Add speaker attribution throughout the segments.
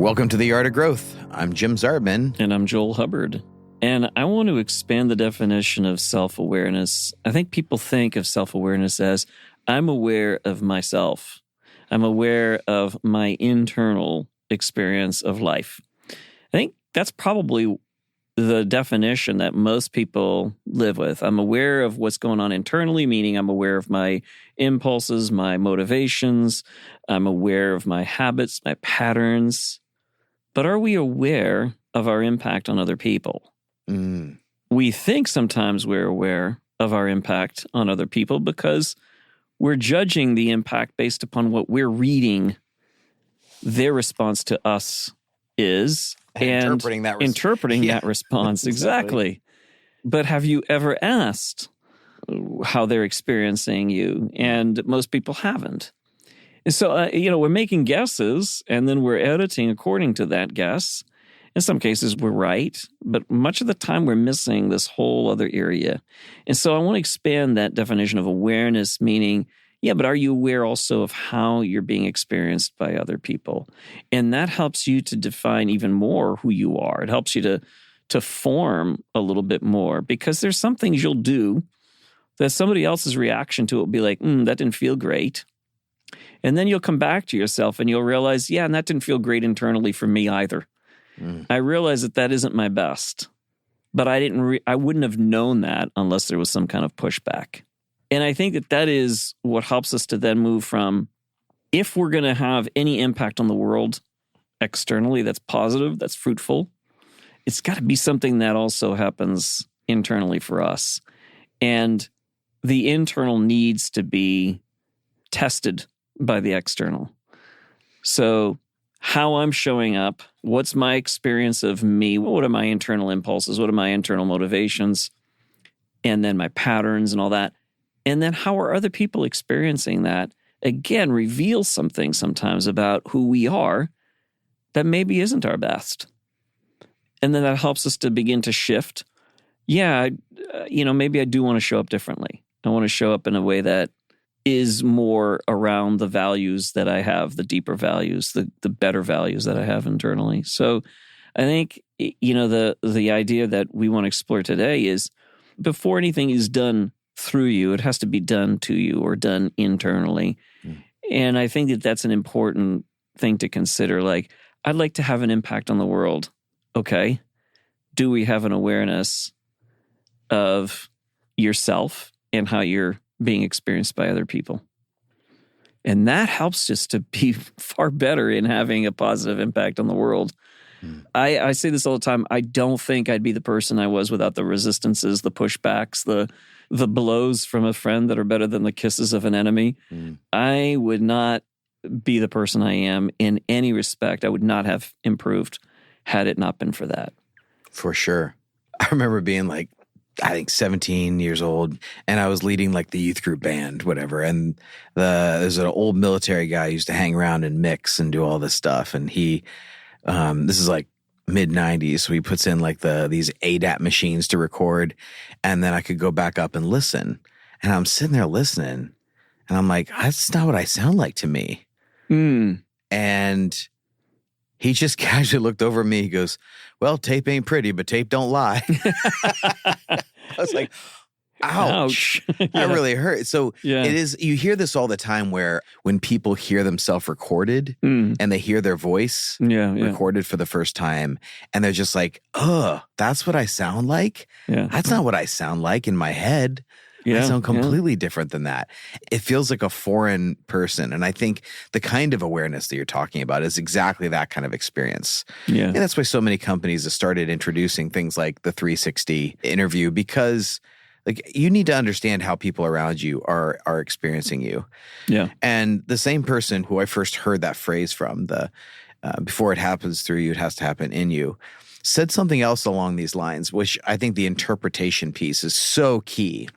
Speaker 1: Welcome to The Art of Growth. I'm Jim Zarbin.
Speaker 2: And I'm Joel Hubbard. And I want to expand the definition of self-awareness. I think people think of self-awareness as, I'm aware of myself. I'm aware of my internal experience of life. I think that's probably the definition that most people live with. I'm aware of what's going on internally, meaning I'm aware of my impulses, my motivations. I'm aware of my habits, my patterns. But are we aware of our impact on other people? We think sometimes we're aware of our impact on other people because we're judging the impact based upon what we're reading their response to us is and interpreting that response. Exactly. But have you ever asked how they're experiencing you? And most people haven't. And so, we're making guesses and then we're editing according to that guess. In some cases, we're right, but much of the time we're missing this whole other area. And so I want to expand that definition of awareness, meaning, but are you aware also of how you're being experienced by other people? And that helps you to define even more who you are. It helps you to form a little bit more, because there's some things you'll do that somebody else's reaction to it will be like, that didn't feel great. And then you'll come back to yourself and you'll realize, and that didn't feel great internally for me either. I realize that isn't my best, but I wouldn't have known that unless there was some kind of pushback. And I think that is what helps us to then move from, if we're going to have any impact on the world externally that's positive, that's fruitful, it's got to be something that also happens internally for us. And the internal needs to be tested by the external. So how I'm showing up, what's my experience of me, what are my internal impulses, what are my internal motivations, and then my patterns and all that. And then how are other people experiencing that? Again, reveals something sometimes about who we are that maybe isn't our best. And then that helps us to begin to shift. Maybe I do want to show up differently. I want to show up in a way that is more around the values that I have, the deeper values, the better values that I have internally. So I think, the idea that we want to explore today is, before anything is done through you, it has to be done to you or done internally. And I think that that's an important thing to consider. Like, I'd like to have an impact on the world. Okay. Do we have an awareness of yourself and how you're being experienced by other people? And that helps us to be far better in having a positive impact on the world. I say this all the time. I don't think I'd be the person I was without the resistances, the pushbacks, the blows from a friend that are better than the kisses of an enemy. I would not be the person I am in any respect. I would not have improved had it not been for that.
Speaker 1: For sure. I remember being like, I think 17 years old, and I was leading like the youth group band, whatever. And there's an old military guy who used to hang around and mix and do all this stuff. And he, this is like mid 90s. So he puts in like these ADAT machines to record. And then I could go back up and listen. And I'm sitting there listening and I'm like, that's not what I sound like to me. And he just casually looked over at me. He goes, well, tape ain't pretty, but tape don't lie. I was like, ouch. That really hurt. So it is, you hear this all the time where when people hear themselves recorded and they hear their voice recorded for the first time, and they're just like, that's what I sound like? That's not what I sound like in my head. I sound completely different than that. It feels like a foreign person. And I think the kind of awareness that you're talking about is exactly that kind of experience. And that's why so many companies have started introducing things like the 360 interview, because like you need to understand how people around you are experiencing you. And the same person who I first heard that phrase from, before it happens through you, it has to happen in you, said something else along these lines, which I think the interpretation piece is so key.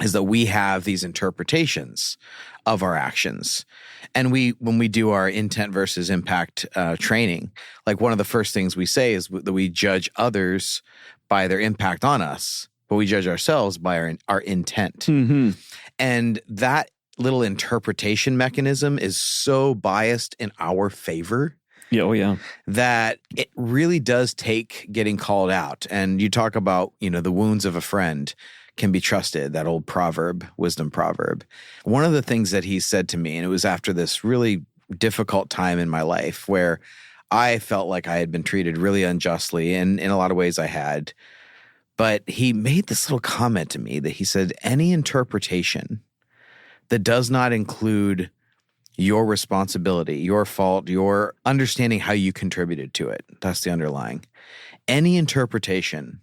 Speaker 1: Is that we have these interpretations of our actions. And when we do our intent versus impact training, like one of the first things we say is that we judge others by their impact on us, but we judge ourselves by our intent. And that little interpretation mechanism is so biased in our favor
Speaker 2: Yeah. Oh, yeah.
Speaker 1: that it really does take getting called out. And you talk about, the wounds of a friend can be trusted, that old proverb, wisdom proverb. One of the things that he said to me, and it was after this really difficult time in my life where I felt like I had been treated really unjustly, and in a lot of ways I had. But he made this little comment to me that he said, any interpretation that does not include your responsibility, your fault, your understanding how you contributed to it, that's the underlying. Any interpretation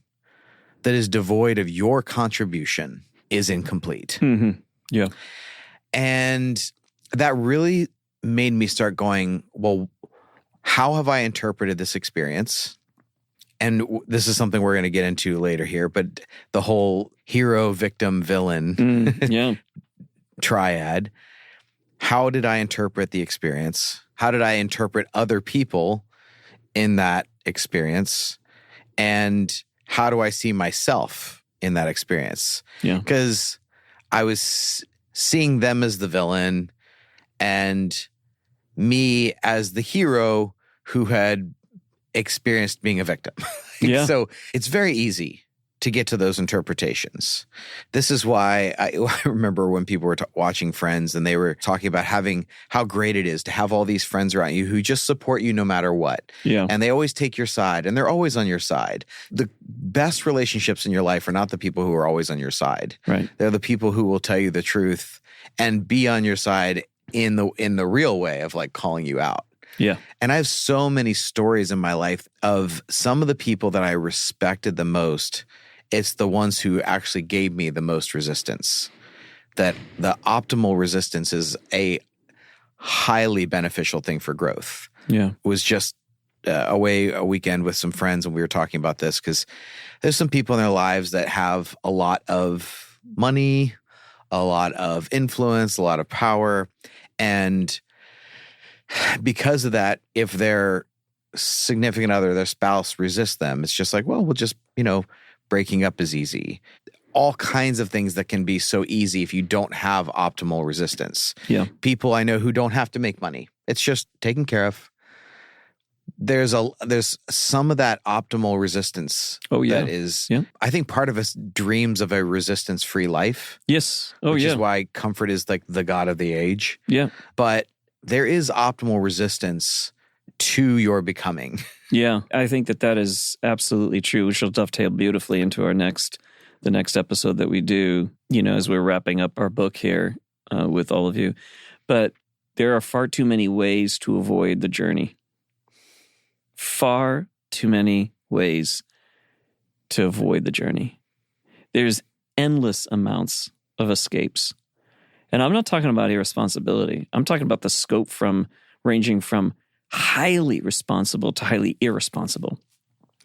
Speaker 1: that is devoid of your contribution is incomplete.
Speaker 2: Mm-hmm. Yeah.
Speaker 1: And that really made me start going, well, how have I interpreted this experience? And this is something we're going to get into later here, but the whole hero, victim, villain
Speaker 2: Yeah.
Speaker 1: triad. How did I interpret the experience? How did I interpret other people in that experience? And how do I see myself in that experience?
Speaker 2: Yeah.
Speaker 1: Because I was seeing them as the villain and me as the hero who had experienced being a victim.
Speaker 2: Yeah.
Speaker 1: So it's very easy to get to those interpretations. This is why I remember when people were watching Friends and they were talking about how great it is to have all these friends around you who just support you no matter what.
Speaker 2: Yeah.
Speaker 1: And they always take your side and they're always on your side. The best relationships in your life are not the people who are always on your side.
Speaker 2: Right.
Speaker 1: They're the people who will tell you the truth and be on your side in the real way of like calling you out.
Speaker 2: Yeah.
Speaker 1: And I have so many stories in my life of some of the people that I respected the most. It's the ones who actually gave me the most resistance. That the optimal resistance is a highly beneficial thing for growth.
Speaker 2: Yeah.
Speaker 1: It was just away a weekend with some friends and we were talking about this because there's some people in their lives that have a lot of money, a lot of influence, a lot of power. And because of that, if their significant other, their spouse resists them, it's just like, well, we'll just, breaking up is easy. All kinds of things that can be so easy if you don't have optimal resistance.
Speaker 2: Yeah.
Speaker 1: People I know who don't have to make money. It's just taken care of. There's some of that optimal resistance.
Speaker 2: Oh, yeah.
Speaker 1: That is,
Speaker 2: Yeah.
Speaker 1: I think part of us dreams of a resistance-free life.
Speaker 2: Yes. Oh,
Speaker 1: which
Speaker 2: yeah.
Speaker 1: is why comfort is like the god of the age.
Speaker 2: Yeah.
Speaker 1: But there is optimal resistance to your becoming.
Speaker 2: Yeah. I think that is absolutely true, which will dovetail beautifully into the next episode that we do, as we're wrapping up our book here with all of you. But there are far too many ways to avoid the journey. Far too many ways to avoid the journey. There's endless amounts of escapes. And I'm not talking about irresponsibility. I'm talking about the scope ranging from highly responsible to highly irresponsible.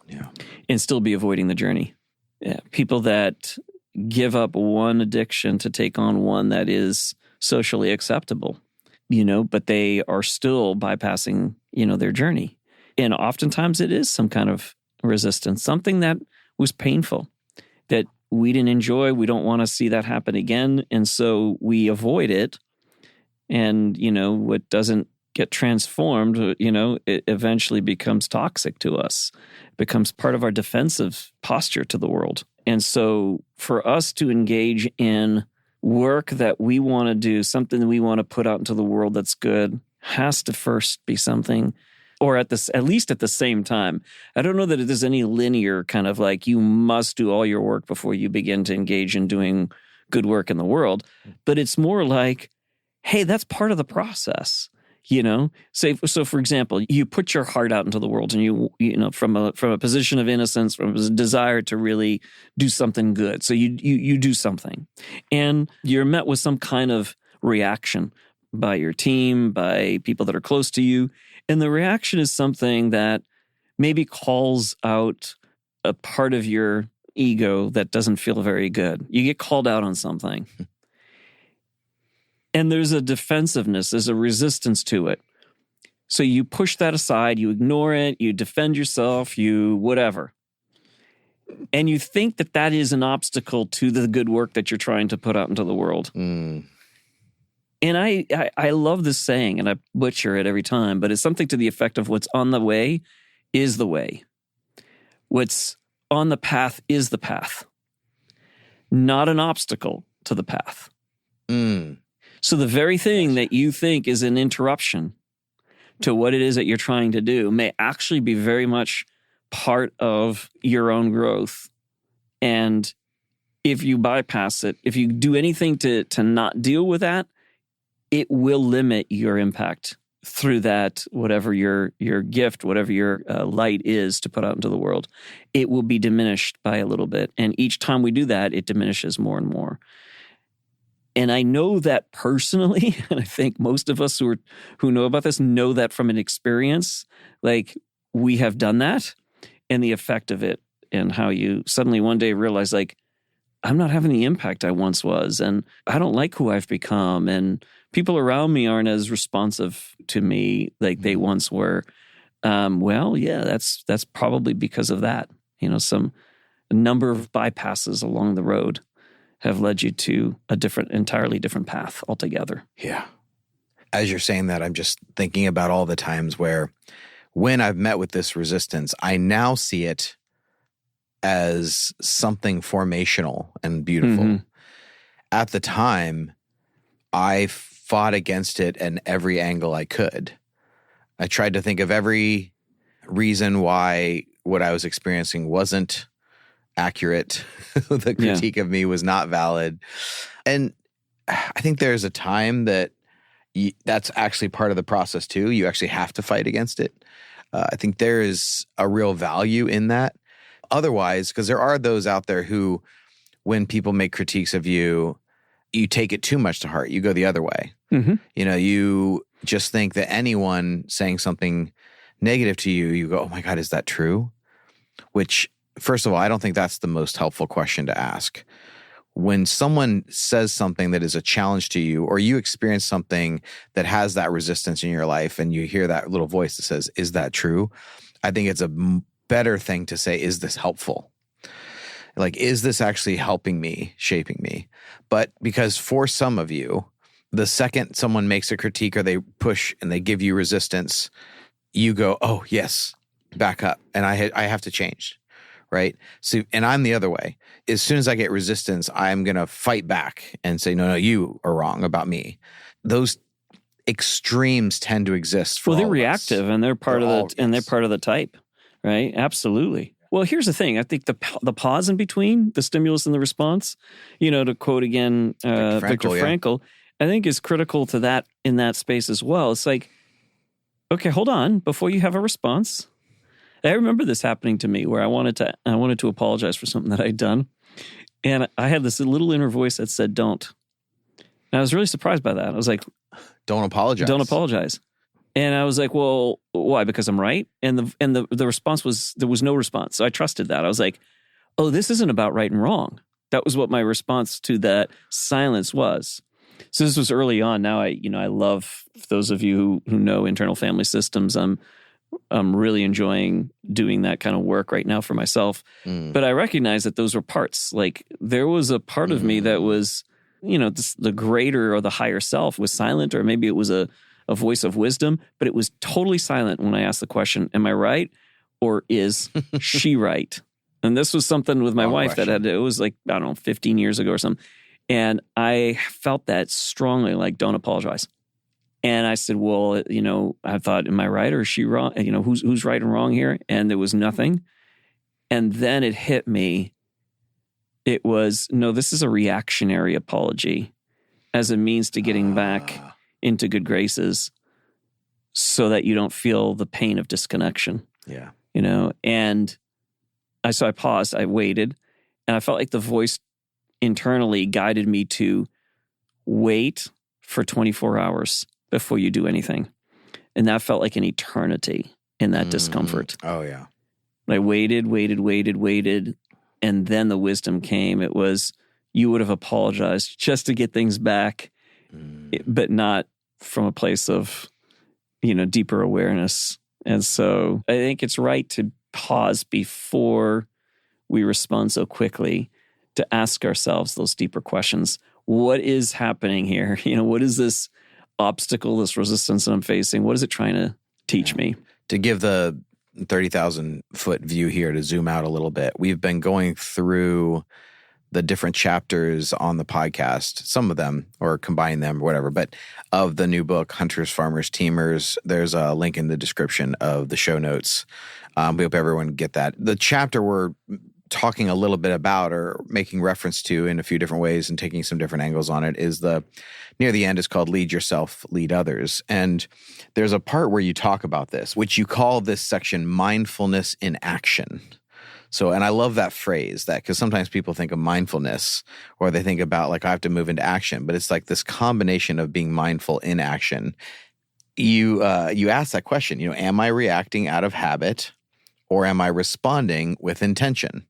Speaker 1: Yeah.
Speaker 2: And still be avoiding the journey. Yeah. People that give up one addiction to take on one that is socially acceptable, but they are still bypassing, their journey. And oftentimes it is some kind of resistance, something that was painful, that we didn't enjoy. We don't want to see that happen again. And so we avoid it. And, what doesn't get transformed, it eventually becomes toxic to us. It becomes part of our defensive posture to the world. And so for us to engage in work that we want to do, something that we want to put out into the world that's good, has to first be something, or at least at the same time. I don't know that there's any linear kind of like you must do all your work before you begin to engage in doing good work in the world. But it's more like, hey, that's part of the process. So for example, you put your heart out into the world and you from a position of innocence, from a desire to really do something good. So you do something and you're met with some kind of reaction by your team, by people that are close to you. And the reaction is something that maybe calls out a part of your ego that doesn't feel very good. You get called out on something. And there's a defensiveness, there's a resistance to it. So you push that aside, you ignore it, you defend yourself, you whatever. And you think that is an obstacle to the good work that you're trying to put out into the world.
Speaker 1: Mm.
Speaker 2: And I love this saying, and I butcher it every time, but it's something to the effect of what's on the way is the way. What's on the path is the path, not an obstacle to the path.
Speaker 1: Mm.
Speaker 2: So the very thing that you think is an interruption to what it is that you're trying to do may actually be very much part of your own growth. And if you bypass it, if you do anything to not deal with that, it will limit your impact through that, whatever your gift, whatever your light is to put out into the world. It will be diminished by a little bit. And each time we do that, it diminishes more and more. And I know that personally, and I think most of us who know about this know that from an experience. Like, we have done that, and the effect of it, and how you suddenly one day realize, like, I'm not having the impact I once was, and I don't like who I've become, and people around me aren't as responsive to me like they once were. Well, yeah, that's probably because of that. You know, a number of bypasses along the road have led you to a entirely different path altogether.
Speaker 1: Yeah. As you're saying that, I'm just thinking about all the times where when I've met with this resistance, I now see it as something formational and beautiful.
Speaker 2: Mm-hmm.
Speaker 1: At the time, I fought against it in every angle I could. I tried to think of every reason why what I was experiencing wasn't accurate. The critique of me was not valid. And I think there's a time that that's actually part of the process too. You actually have to fight against it. I think there is a real value in that. Otherwise, because there are those out there who, when people make critiques of you, you take it too much to heart. You go the other way.
Speaker 2: Mm-hmm.
Speaker 1: You know, you just think that anyone saying something negative to you, you go, oh my God, is that true? Which, first of all, I don't think that's the most helpful question to ask. When someone says something that is a challenge to you, or you experience something that has that resistance in your life, and you hear that little voice that says, is that true? I think it's a better thing to say, is this helpful? Like, is this actually helping me, shaping me? But because for some of you, the second someone makes a critique or they push and they give you resistance, you go, oh, yes, back up. And I have to change, right? So, and I'm the other way. As soon as I get resistance, I'm going to fight back and say, no, you are wrong about me. Those extremes tend to exist for all
Speaker 2: they're
Speaker 1: of us.
Speaker 2: reactive, and they're part of the type, right? Absolutely. Well, here's the thing. I think the pause in between the stimulus and the response, to quote again Viktor Frankl, I think is critical to that in that space as well. It's like, okay, hold on, before you have a response. I remember this happening to me where I wanted to apologize for something that I'd done, and I had this little inner voice that said, "Don't." And I was really surprised by that. I was like,
Speaker 1: "Don't apologize.
Speaker 2: Don't apologize." And I was like, well, why? Because I'm right? And the response was, there was no response. So I trusted that. I was like, oh, this isn't about right and wrong. That was what my response to that silence was. So this was early on. Now I love, those of you who know internal family systems, I'm really enjoying doing that kind of work right now for myself. But I recognize that those were parts. Like, there was a part of me that was, the greater or the higher self was silent, or maybe it was a voice of wisdom, but it was totally silent when I asked the question, am I right? Or is she right? And this was something with my wife that it was like, I don't know, 15 years ago or something. And I felt that strongly, like, don't apologize. And I said, well, I thought, am I right or is she wrong? Who's right and wrong here? And there was nothing. And then it hit me. It was, no, this is a reactionary apology as a means to getting back into good graces so that you don't feel the pain of disconnection.
Speaker 1: Yeah.
Speaker 2: And so I paused, I waited, and I felt like the voice internally guided me to wait for 24 hours before you do anything. And that felt like an eternity in that discomfort.
Speaker 1: Oh, yeah.
Speaker 2: I waited. And then the wisdom came. It was, you would have apologized just to get things back, but not from a place of, deeper awareness. And so I think it's right to pause before we respond so quickly. to ask ourselves those deeper questions. What is happening here? What is this obstacle, this resistance that I'm facing? What is it trying to teach me?
Speaker 1: To give the 30,000 foot view here, to zoom out a little bit, we've been going through the different chapters on the podcast, some of them, or combine them or whatever, but of the new book, Hunters, Farmers, Teamers. There's a link in the description of the show notes. We hope everyone get that. The chapter we're talking a little bit about, or making reference to in a few different ways and taking some different angles on it, is near the end is called Lead Yourself, Lead Others. And there's a part where you talk about this, which you call this section mindfulness in action. So, and I love that phrase, that because sometimes people think of mindfulness, or they think about like, I have to move into action, but it's like this combination of being mindful in action. You ask that question, am I reacting out of habit, or am I responding with intention?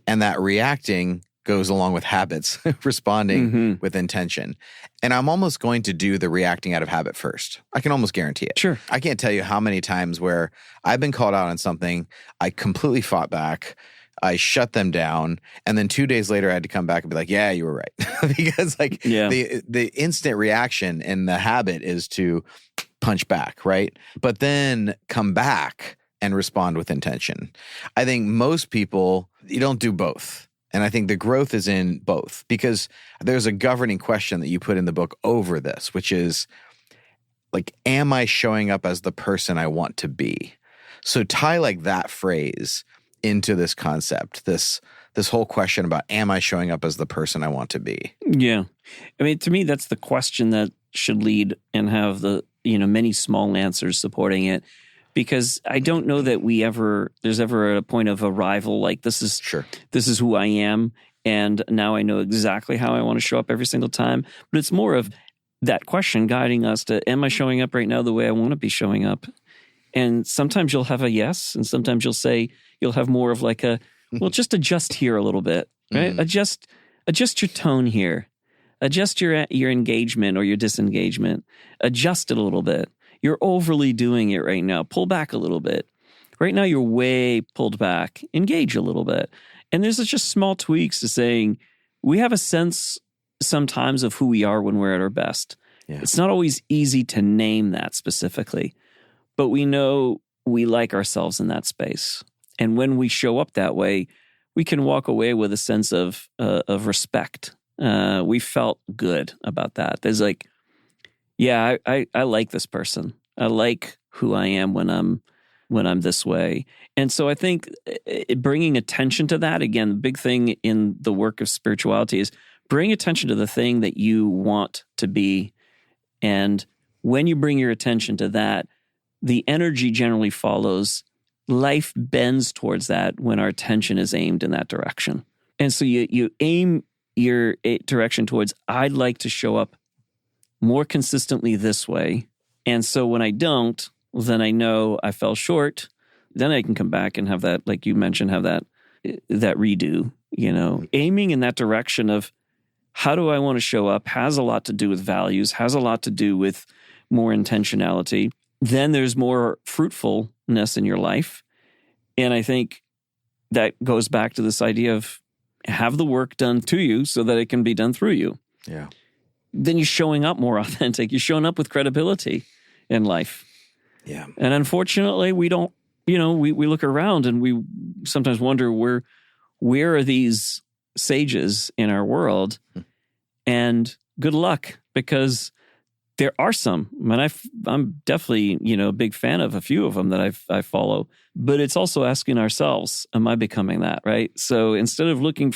Speaker 1: And that reacting goes along with habits, responding with intention. And I'm almost going to do the reacting out of habit first. I can almost guarantee it.
Speaker 2: Sure.
Speaker 1: I can't tell you how many times where I've been called out on something, I completely fought back, I shut them down, and then 2 days later I had to come back and be like, yeah, you were right. Because the instant reaction and the habit is to punch back, right? But then come back and respond with intention. I think most people, you don't do both. And I think the growth is in both, because there's a governing question that you put in the book over this, which is like, am I showing up as the person I want to be? So tie like that phrase into this concept, this whole question about, am I showing up as the person I want to be? Yeah.
Speaker 2: I mean, to me, that's the question that should lead and have the, many small answers supporting it. Because I don't know that there's ever a point of arrival, like this is who I am, and now I know exactly how I want to show up every single time. But it's more of that question guiding us to, am I showing up right now the way I want to be showing up? And sometimes you'll have a yes, and sometimes you'll have more of like a, well, just adjust here a little bit, right? Adjust your tone here. Adjust your engagement or your disengagement. Adjust it a little bit. You're overly doing it right now. Pull back a little bit. Right now, you're way pulled back. Engage a little bit. And there's just small tweaks to saying, we have a sense sometimes of who we are when we're at our best. Yeah. It's not always easy to name that specifically, but we know we like ourselves in that space. And when we show up that way, we can walk away with a sense of respect. We felt good about that. There's like, yeah, I like this person. I like who I am when I'm this way. And so I think bringing attention to that, again, the big thing in the work of spirituality is bring attention to the thing that you want to be. And when you bring your attention to that, the energy generally follows. Life bends towards that when our attention is aimed in that direction. And so you aim your direction towards, I'd like to show up more consistently this way. And so when I don't, then I know I fell short. Then I can come back and have that, like you mentioned, have that redo, aiming in that direction of how do I want to show up has a lot to do with values, has a lot to do with more intentionality. Then there's more fruitfulness in your life. And I think that goes back to this idea of have the work done to you so that it can be done through you.
Speaker 1: Yeah.
Speaker 2: Then you're showing up more authentic. You're showing up with credibility in life.
Speaker 1: Yeah.
Speaker 2: And unfortunately, we don't, we look around and we sometimes wonder where are these sages in our world? And good luck, because there are some. I mean, I'm definitely, a big fan of a few of them that I follow. But it's also asking ourselves, am I becoming that, right? So instead of looking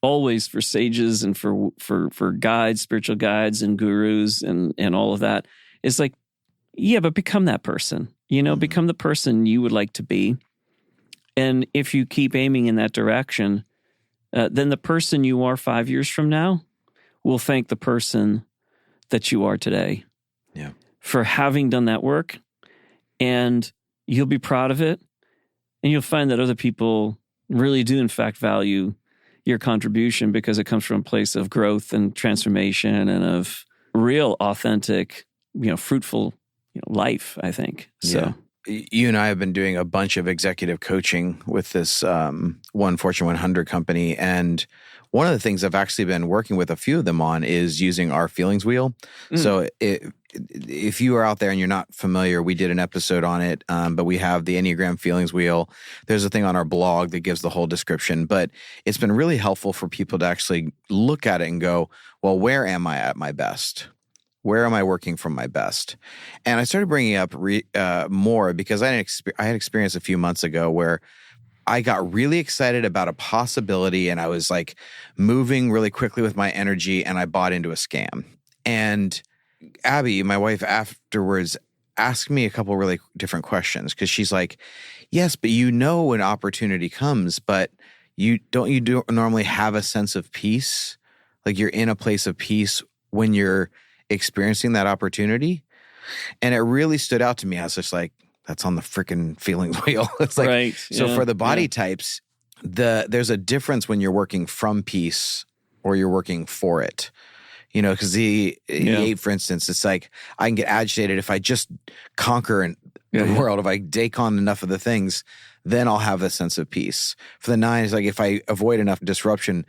Speaker 2: always for sages and for guides, spiritual guides and gurus and all of that, it's like, yeah, but become that person, become the person you would like to be. And if you keep aiming in that direction, then the person you are 5 years from now will thank the person that you are today for having done that work. And you'll be proud of it. And you'll find that other people really do, in fact, value your contribution because it comes from a place of growth and transformation and of real, authentic, fruitful life, I think. So
Speaker 1: you and I have been doing a bunch of executive coaching with this one Fortune 100 company. And one of the things I've actually been working with a few of them on is using our feelings wheel. So if you are out there and you're not familiar, we did an episode on it, but we have the Enneagram feelings wheel. There's a thing on our blog that gives the whole description, but it's been really helpful for people to actually look at it and go, well, where am I at my best? Where am I working from my best? And I started bringing up more because I had experienced a few months ago where I got really excited about a possibility and I was like moving really quickly with my energy and I bought into a scam. And Abby, my wife, afterwards asked me a couple really different questions because she's like, yes, but when opportunity comes, but you normally have a sense of peace? Like you're in a place of peace when you're experiencing that opportunity. And it really stood out to me. I was just like, that's on the freaking feelings wheel. It's like,
Speaker 2: right.
Speaker 1: So for the body types, there's a difference when you're working from peace or you're working for it. Because the 8, for instance, it's like I can get agitated if I just conquer the world. If I take on enough of the things, then I'll have a sense of peace. For the 9, it's like if I avoid enough disruption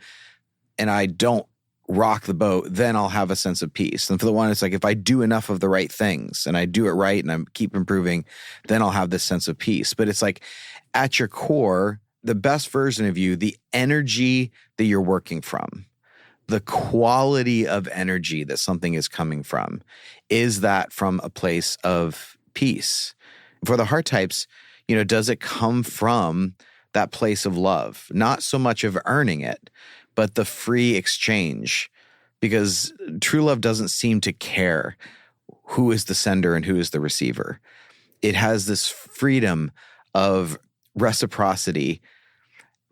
Speaker 1: and I don't rock the boat, then I'll have a sense of peace. And for the 1, it's like if I do enough of the right things and I do it right and I keep improving, then I'll have this sense of peace. But it's like at your core, the best version of you, the energy that you're working from, the quality of energy that something is coming from, is that from a place of peace? For the heart types, does it come from that place of love? Not so much of earning it, but the free exchange, because true love doesn't seem to care who is the sender and who is the receiver. It has this freedom of reciprocity,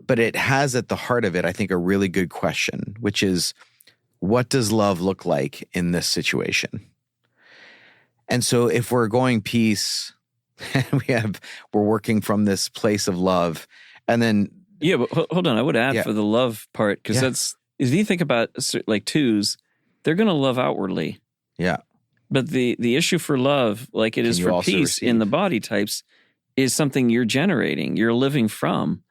Speaker 1: but it has at the heart of it, I think, a really good question, which is, what does love look like in this situation? And so if we're going peace and we're working from this place of love, and then
Speaker 2: yeah, but hold on. I would add for the love part, because that's, if you think about like 2s, they're going to love outwardly.
Speaker 1: Yeah.
Speaker 2: But the issue for love, like it is for peace in the body types, is something you're generating, you're living from,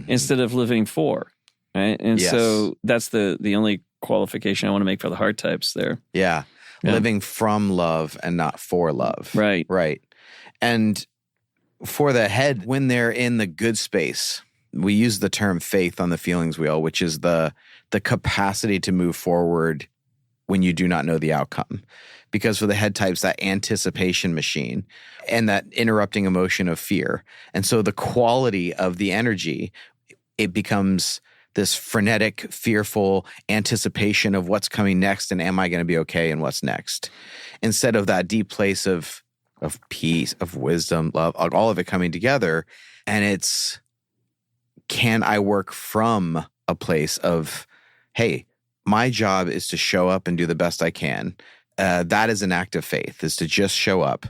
Speaker 2: instead of living for. Right. And so that's the only qualification I want to make for the heart types there.
Speaker 1: Yeah. Living from love and not for love.
Speaker 2: Right.
Speaker 1: Right. And for the head, when they're in the good space, we use the term faith on the feelings wheel, which is the capacity to move forward when you do not know the outcome. Because for the head types, that anticipation machine and that interrupting emotion of fear. And so the quality of the energy, it becomes this frenetic, fearful anticipation of what's coming next and am I going to be okay and what's next? Instead of that deep place of peace, of wisdom, love, all of it coming together. And it's, can I work from a place of, hey, my job is to show up and do the best I can. That is an act of faith, is to just show up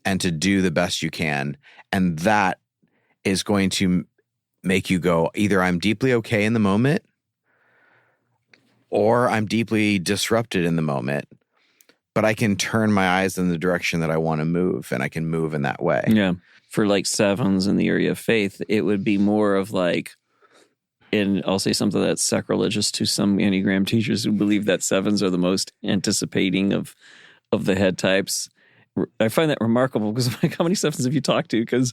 Speaker 1: and to do the best you can. And that is going to make you go, either I'm deeply okay in the moment or I'm deeply disrupted in the moment, but I can turn my eyes in the direction that I want to move and I can move in that way.
Speaker 2: Yeah. For like 7s in the area of faith, it would be more of like, and I'll say something that's sacrilegious to some Enneagram teachers who believe that 7s are the most anticipating of the head types. I find that remarkable because like, how many 7s have you talked to? Because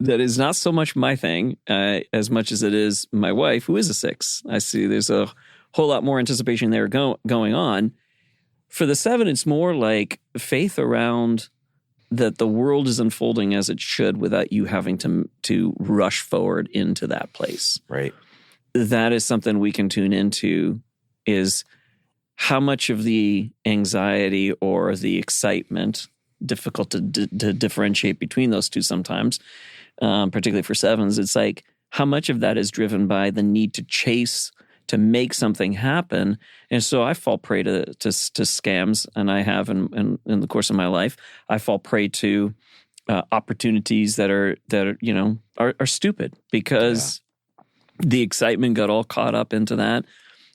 Speaker 2: that is not so much my thing as much as it is my wife, who is a 6. I see there's a whole lot more anticipation there going on. For the 7, it's more like faith around that the world is unfolding as it should without you having to rush forward into that place.
Speaker 1: Right.
Speaker 2: That is something we can tune into, is how much of the anxiety or the excitement, difficult to differentiate between those two sometimes, particularly for 7s, it's like how much of that is driven by the need to chase, to make something happen. And so I fall prey to scams, and I have in the course of my life. I fall prey to opportunities that are stupid because the excitement got all caught up into that.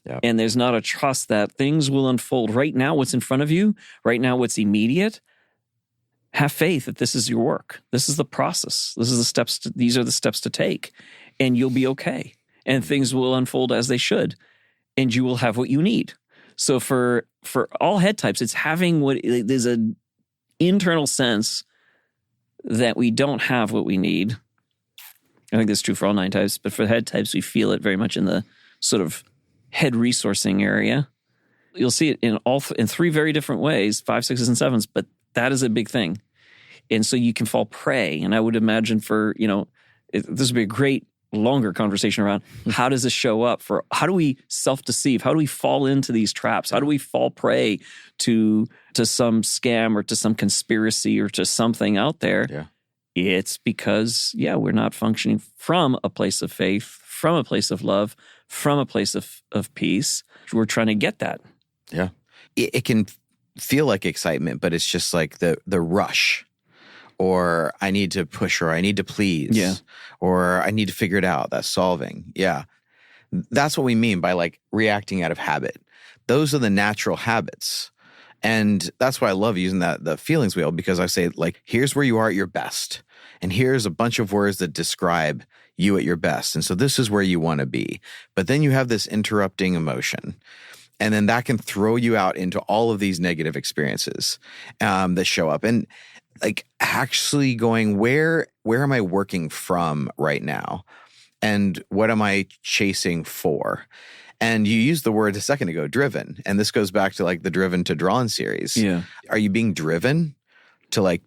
Speaker 2: Yep. And there's not a trust that things will unfold right now. What's in front of you right now, what's immediate, have faith that this is your work. This is the process. This is the steps. These are the steps to take, and you'll be okay. And things will unfold as they should, and you will have what you need. So for all head types, it's having there's an internal sense that we don't have what we need. I think that's true for all 9 types, but for head types, we feel it very much in the sort of head resourcing area. You'll see it in 3 very different ways, 5, 6s, and 7s, but that is a big thing. And so you can fall prey. And I would imagine this would be a great longer conversation around how does this show up how do we self-deceive? How do we fall into these traps? How do we fall prey to some scam or to some conspiracy or to something out there?
Speaker 1: Yeah.
Speaker 2: It's because, we're not functioning from a place of faith, from a place of love, from a place of peace. We're trying to get that.
Speaker 1: Yeah. It can feel like excitement, but it's just like the rush, or I need to push, or I need to please, or I need to figure it out. That's solving. Yeah. That's what we mean by like reacting out of habit. Those are the natural habits. And that's why I love using the feelings wheel, because I say, like, here's where you are at your best. And here's a bunch of words that describe you at your best. And so this is where you want to be. But then you have this interrupting emotion. And then that can throw you out into all of these negative experiences that show up. And like actually going, where am I working from right now? And what am I chasing for? And you used the word a second ago, driven. And this goes back to like the Driven to Drawn series.
Speaker 2: Yeah.
Speaker 1: Are you being driven to like,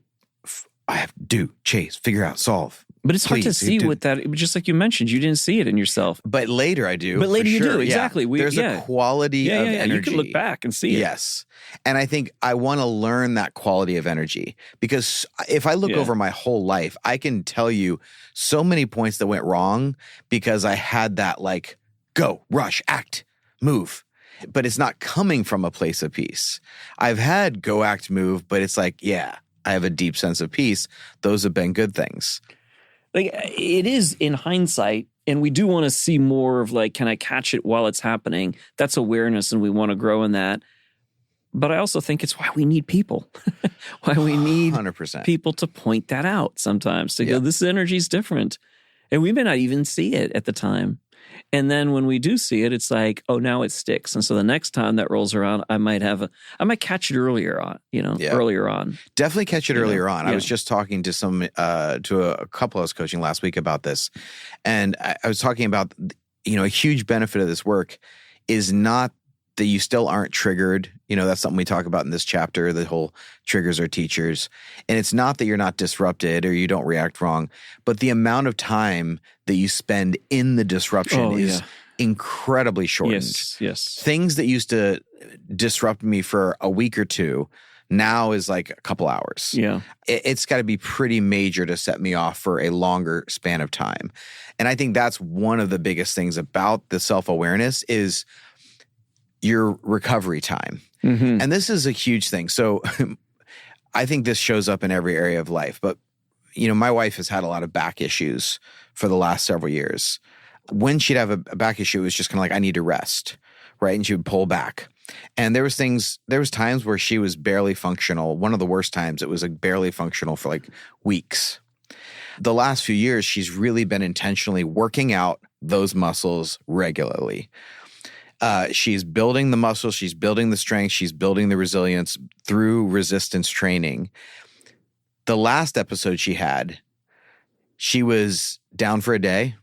Speaker 1: I have to do, chase, figure out, solve?
Speaker 2: But it's hard to see with that. Just like you mentioned, you didn't see it in yourself.
Speaker 1: But later I do.
Speaker 2: But later you
Speaker 1: sure.
Speaker 2: do, exactly.
Speaker 1: Yeah. There's a quality of energy.
Speaker 2: You can look back and see it.
Speaker 1: Yes. And I think I want to learn that quality of energy, because if I look over my whole life, I can tell you so many points that went wrong because I had that like, go, rush, act, move. But it's not coming from a place of peace. I've had go, act, move, but it's like, I have a deep sense of peace. Those have been good things.
Speaker 2: Like, it is in hindsight, and we do want to see more of like, can I catch it while it's happening? That's awareness, and we want to grow in that. But I also think it's why we need people. Why we need
Speaker 1: 100%.
Speaker 2: people to point that out sometimes, to go, this energy is different. And we may not even see it at the time. And then when we do see it, it's like, oh, now it sticks. And so the next time that rolls around, I might catch it earlier on, earlier on.
Speaker 1: Definitely catch it earlier on. I was just talking to a couple I was coaching last week about this. And I was talking about, a huge benefit of this work is not that you still aren't triggered. That's something we talk about in this chapter, the whole triggers are teachers. And it's not that you're not disrupted or you don't react wrong, but the amount of time that you spend in the disruption is incredibly shortened.
Speaker 2: Yes.
Speaker 1: Things that used to disrupt me for a week or two now is like a couple hours.
Speaker 2: Yeah.
Speaker 1: It's got to be pretty major to set me off for a longer span of time. And I think that's one of the biggest things about the self-awareness is your recovery time. Mm-hmm. And this is a huge thing. So I think this shows up in every area of life. But, my wife has had a lot of back issues for the last several years. When she'd have a back issue, it was just kind of like, I need to rest, right? And she would pull back. And there was times where she was barely functional. One of the worst times, it was like barely functional for like weeks. The last few years, she's really been intentionally working out those muscles regularly. She's building the muscles, she's building the strength, she's building the resilience through resistance training. The last episode she had, she was down for a day,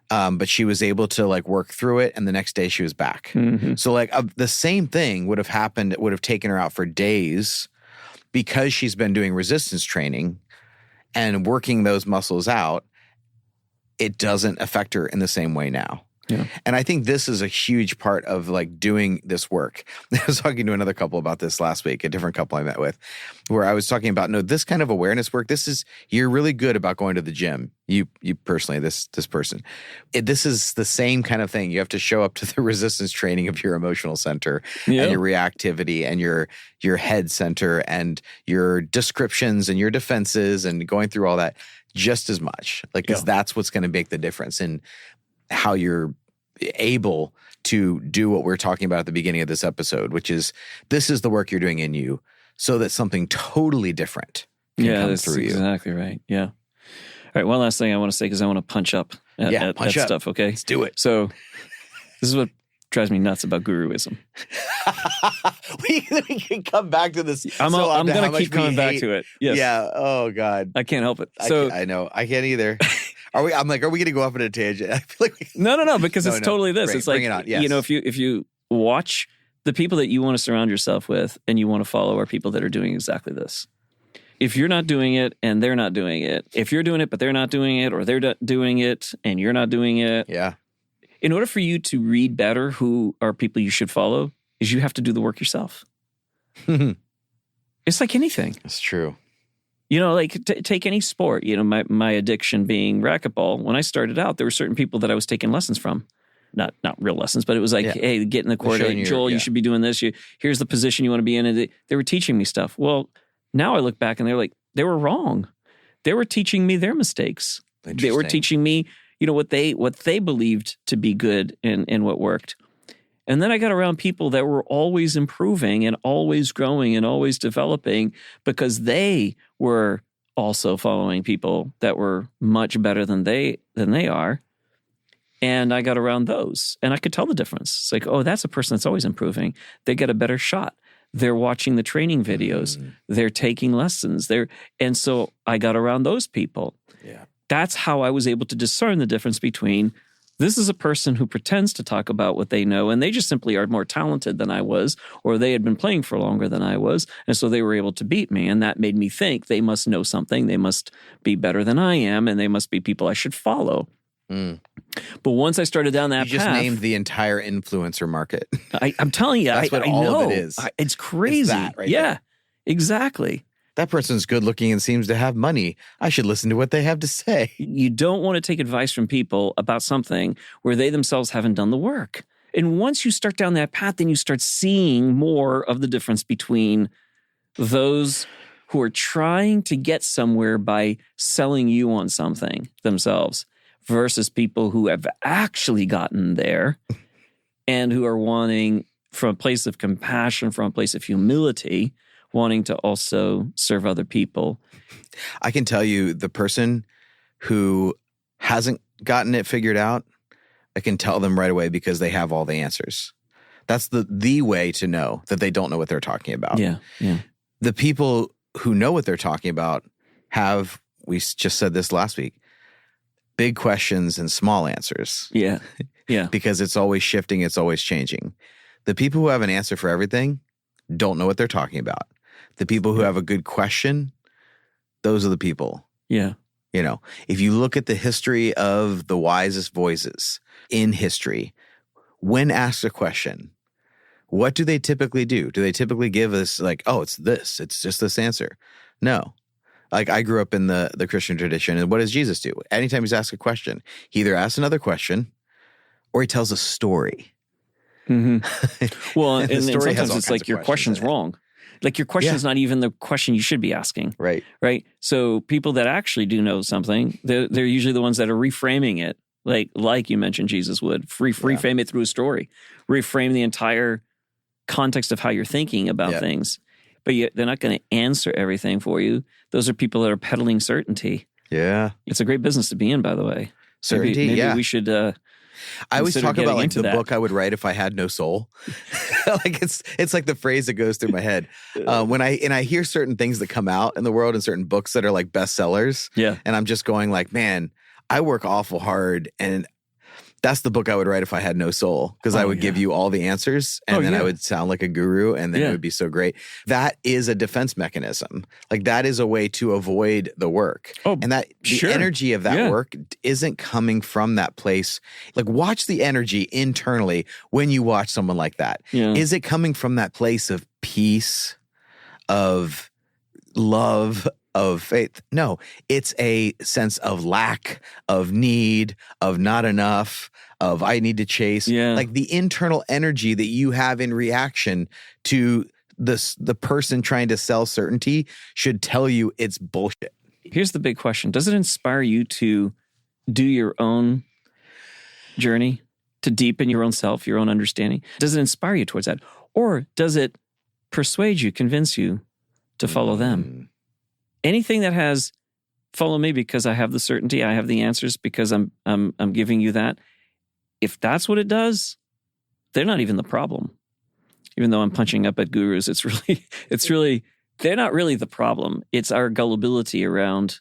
Speaker 1: but she was able to like work through it, and the next day she was back. Mm-hmm. So like the same thing would have happened, it would have taken her out for days because she's been doing resistance training and working those muscles out. It doesn't affect her in the same way now. Yeah. And I think this is a huge part of like doing this work. I was talking to another couple about this last week, a different couple I met with, where I was talking about, this kind of awareness work, you're really good about going to the gym. You personally, this person, this is the same kind of thing. You have to show up to the resistance training of your emotional center and your reactivity and your head center and your descriptions and your defenses and going through all that just as much. Like, because that's what's going to make the difference in how you're able to do what we're talking about at the beginning of this episode, which is this is the work you're doing in you so that something totally different can come
Speaker 2: that's
Speaker 1: through you.
Speaker 2: Exactly right. Yeah. All right. One last thing I want to say, because I want to punch up at
Speaker 1: Punch up.
Speaker 2: stuff. Okay.
Speaker 1: Let's do it.
Speaker 2: So this is what drives me nuts about guruism.
Speaker 1: we can come back to this.
Speaker 2: I'm going to keep coming back to it. Yes.
Speaker 1: Yeah. Oh God.
Speaker 2: I can't help it. So
Speaker 1: I know. I can't either. Are we going to go off on a tangent? I feel like
Speaker 2: no, because it's totally this.
Speaker 1: Great.
Speaker 2: It's like,
Speaker 1: bring it on. Yes.
Speaker 2: if you watch the people that you want to surround yourself with and you want to follow are people that are doing exactly this. If you're not doing it and they're not doing it, if you're doing it but they're not doing it, or they're doing it and you're not doing it.
Speaker 1: Yeah.
Speaker 2: In order for you to read better who are people you should follow, is you have to do the work yourself. It's like anything.
Speaker 1: That's true.
Speaker 2: Like take any sport. My addiction being racquetball. When I started out, there were certain people that I was taking lessons from. Not real lessons, but it was like, hey, get in the court. Hey, Joel, you should be doing this. Here's the position you want to be in. And they were teaching me stuff. Well, now I look back and they're like, they were wrong. They were teaching me their mistakes. They were teaching me, what they believed to be good and what worked. And then I got around people that were always improving and always growing and always developing because they were also following people that were much better than they are. And I got around those and I could tell the difference. It's like, oh, that's a person that's always improving. They get a better shot. They're watching the training videos. They're taking lessons. And so I got around those people.
Speaker 1: Yeah.
Speaker 2: That's how I was able to discern the difference between this is a person who pretends to talk about what they know, and they just simply are more talented than I was, or they had been playing for longer than I was, and so they were able to beat me. And that made me think they must know something. They must be better than I am, and they must be people I should follow. But once I started down that path...
Speaker 1: You just named the entire influencer market.
Speaker 2: I'm telling you,
Speaker 1: That's what all of it is.
Speaker 2: It's crazy.
Speaker 1: It's that right there.
Speaker 2: Exactly.
Speaker 1: That person's good looking and seems to have money. I should listen to what they have to say.
Speaker 2: You don't want to take advice from people about something where they themselves haven't done the work. And once you start down that path, then you start seeing more of the difference between those who are trying to get somewhere by selling you on something themselves versus people who have actually gotten there and who are wanting, from a place of compassion, from a place of humility, wanting to also serve other people.
Speaker 1: I can tell you the person who hasn't gotten it figured out, I can tell them right away because they have all the answers. That's the way to know that they don't know what they're talking about.
Speaker 2: Yeah.
Speaker 1: The people who know what they're talking about have, we just said this last week, big questions and small answers.
Speaker 2: Yeah.
Speaker 1: Because it's always shifting, it's always changing. The people who have an answer for everything don't know what they're talking about. The people who have a good question, those are the people.
Speaker 2: Yeah.
Speaker 1: If you look at the history of the wisest voices in history, when asked a question, what do they typically do? Do they typically give us like, oh, it's just this answer? No. Like I grew up in the Christian tradition, and what does Jesus do? Anytime he's asked a question, he either asks another question or he tells a story.
Speaker 2: Mm-hmm. Well, and sometimes it's like your question's wrong. Like your question's not even the question you should be asking. Right. So people that actually do know something, they're usually the ones that are reframing it. Like you mentioned Jesus would. Reframe it through a story. Reframe the entire context of how you're thinking about things. But they're not going to answer everything for you. Those are people that are peddling certainty.
Speaker 1: Yeah.
Speaker 2: It's a great business to be in, by the way.
Speaker 1: Certainty,
Speaker 2: maybe we should...
Speaker 1: I always talk about like the book I would write if I had no soul. Like it's like the phrase that goes through my head. When I hear certain things that come out in the world and certain books that are like bestsellers.
Speaker 2: Yeah.
Speaker 1: And I'm just going like, man, I work awful hard, and that's the book I would write if I had no soul, because I would give you all the answers, and then I would sound like a guru, and then it would be so great. That is a defense mechanism. Like that is a way to avoid the work. And that the energy of that work isn't coming from that place. Like watch the energy internally when you watch someone like that.
Speaker 2: Yeah.
Speaker 1: Is it coming from that place of peace, of love, of faith? No, it's a sense of lack, of need, of not enough, of I need to chase. Like the internal energy that you have in reaction to the person trying to sell certainty should tell you it's bullshit.
Speaker 2: Here's the big question. Does it inspire you to do your own journey, to deepen your own self, your own understanding? Does it inspire you towards that? Or does it persuade you, convince you to follow them. Anything that has follow me because I have the certainty, I have the answers because I'm giving you that. If that's what it does, they're not even the problem. Even though I'm punching up at gurus, it's really, they're not really the problem. It's our gullibility around,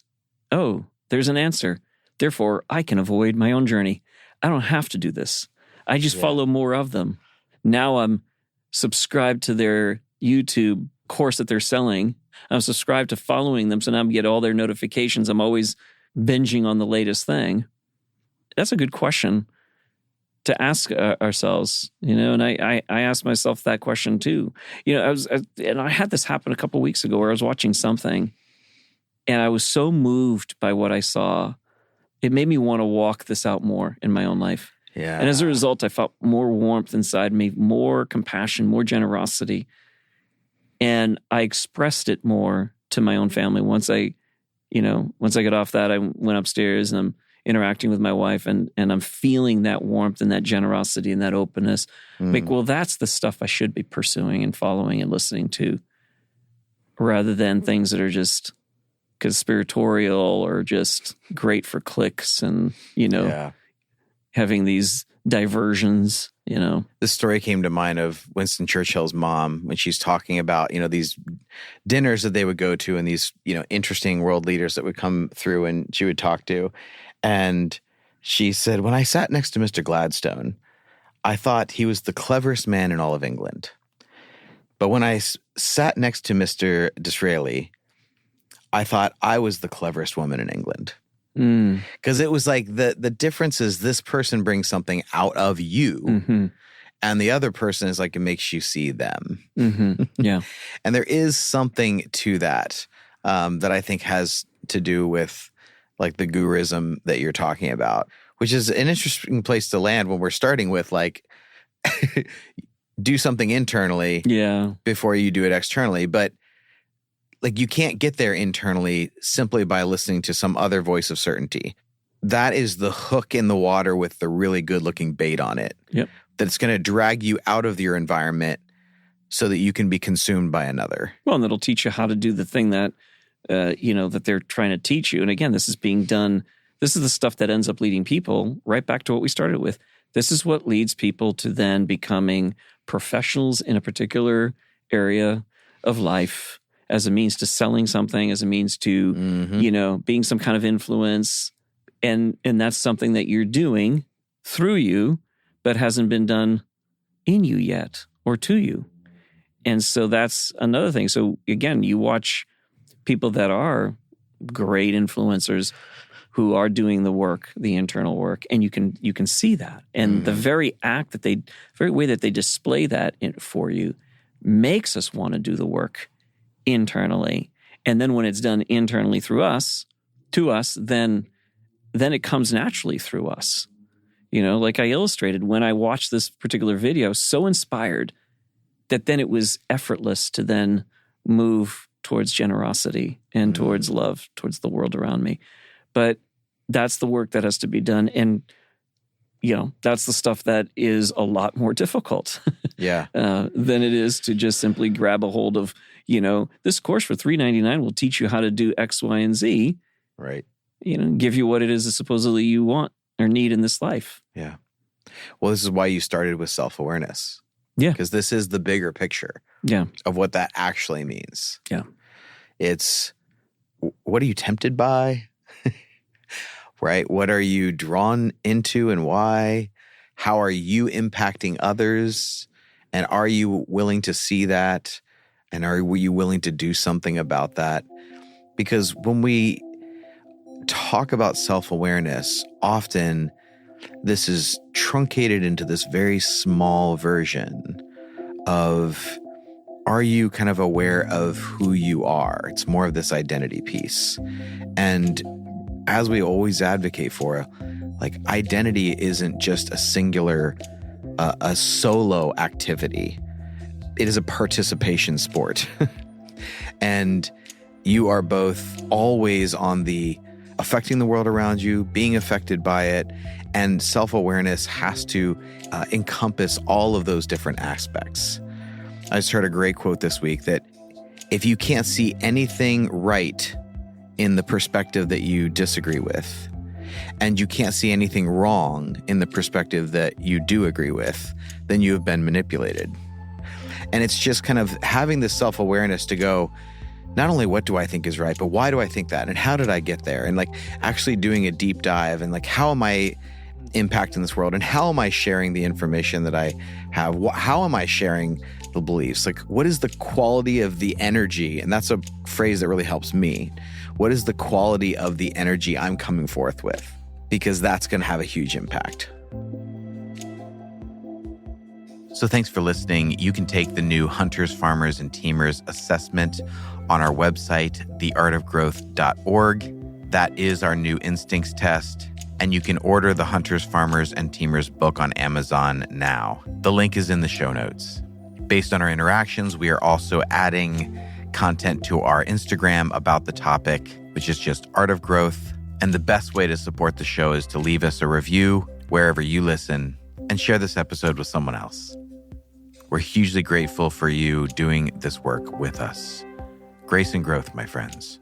Speaker 2: oh, there's an answer. Therefore, I can avoid my own journey. I don't have to do this. I just follow more of them. Now I'm subscribed to their YouTube course that they're selling. I'm subscribed to following them, so now I get all their notifications. I'm always binging on the latest thing. That's a good question to ask ourselves, and I asked myself that question too. I had this happen a couple of weeks ago where I was watching something and I was so moved by what I saw. It made me want to walk this out more in my own life.
Speaker 1: Yeah.
Speaker 2: And as a result, I felt more warmth inside me, more compassion, more generosity. And I expressed it more to my own family. Once I got off that, I went upstairs and I'm interacting with my wife and I'm feeling that warmth and that generosity and that openness. Like, well, that's the stuff I should be pursuing and following and listening to, rather than things that are just conspiratorial or just great for clicks and, having these diversions,
Speaker 1: This story came to mind of Winston Churchill's mom when she's talking about, these dinners that they would go to and these, interesting world leaders that would come through and she would talk to. And she said, when I sat next to Mr. Gladstone, I thought he was the cleverest man in all of England. But when I sat next to Mr. Disraeli, I thought I was the cleverest woman in England. Because it was like the difference is this person brings something out of you, and the other person is like it makes you see them.
Speaker 2: Yeah,
Speaker 1: and there is something to that that I think has to do with like the guruism that you're talking about, which is an interesting place to land when we're starting with like do something internally, before you do it externally, but. Like you can't get there internally simply by listening to some other voice of certainty. That is the hook in the water with the really good looking bait on it.
Speaker 2: Yep.
Speaker 1: That's going to drag you out of your environment so that you can be consumed by another.
Speaker 2: Well, and it'll teach you how to do the thing that, that they're trying to teach you. And again, this is being done. This is the stuff that ends up leading people right back to what we started with. This is what leads people to then becoming professionals in a particular area of life, as a means to selling something, as a means to, being some kind of influence. And that's something that you're doing through you, but hasn't been done in you yet or to you. And so that's another thing. So again, you watch people that are great influencers who are doing the work, the internal work, and you can see that. And the very way that they display that for you makes us want to do the work internally. And then when it's done internally through us, to us, then it comes naturally through us. Like I illustrated, when I watched this particular video, I was so inspired that then it was effortless to then move towards generosity and towards love, towards the world around me. But that's the work that has to be done. And, that's the stuff that is a lot more difficult than it is to just simply grab a hold of, this course for $3.99 will teach you how to do X, Y, and Z.
Speaker 1: Right.
Speaker 2: Give you what it is that supposedly you want or need in this life.
Speaker 1: Yeah. Well, this is why you started with self-awareness.
Speaker 2: Yeah.
Speaker 1: Because this is the bigger picture of what that actually means.
Speaker 2: Yeah.
Speaker 1: It's what are you tempted by? Right? What are you drawn into and why? How are you impacting others? And are you willing to see that? And were you willing to do something about that? Because when we talk about self-awareness, often this is truncated into this very small version of, are you kind of aware of who you are? It's more of this identity piece. And as we always advocate for, like identity isn't just a singular, a solo activity. It is a participation sport. And you are both always on the affecting the world around you, being affected by it, and self-awareness has to encompass all of those different aspects. I just heard a great quote this week that if you can't see anything right in the perspective that you disagree with, and you can't see anything wrong in the perspective that you do agree with, then you have been manipulated. And it's just kind of having this self-awareness to go, not only what do I think is right, but why do I think that? And how did I get there? And like actually doing a deep dive and like, how am I impacting this world? And how am I sharing the information that I have? How am I sharing the beliefs? Like, what is the quality of the energy? And that's a phrase that really helps me. What is the quality of the energy I'm coming forth with? Because that's going to have a huge impact. So thanks for listening. You can take the new Hunters, Farmers, and Teamers assessment on our website, theartofgrowth.org. That is our new instincts test. And you can order the Hunters, Farmers, and Teamers book on Amazon now. The link is in the show notes. Based on our interactions, we are also adding content to our Instagram about the topic, which is just Art of Growth. And the best way to support the show is to leave us a review wherever you listen and share this episode with someone else. We're hugely grateful for you doing this work with us. Grace and growth, my friends.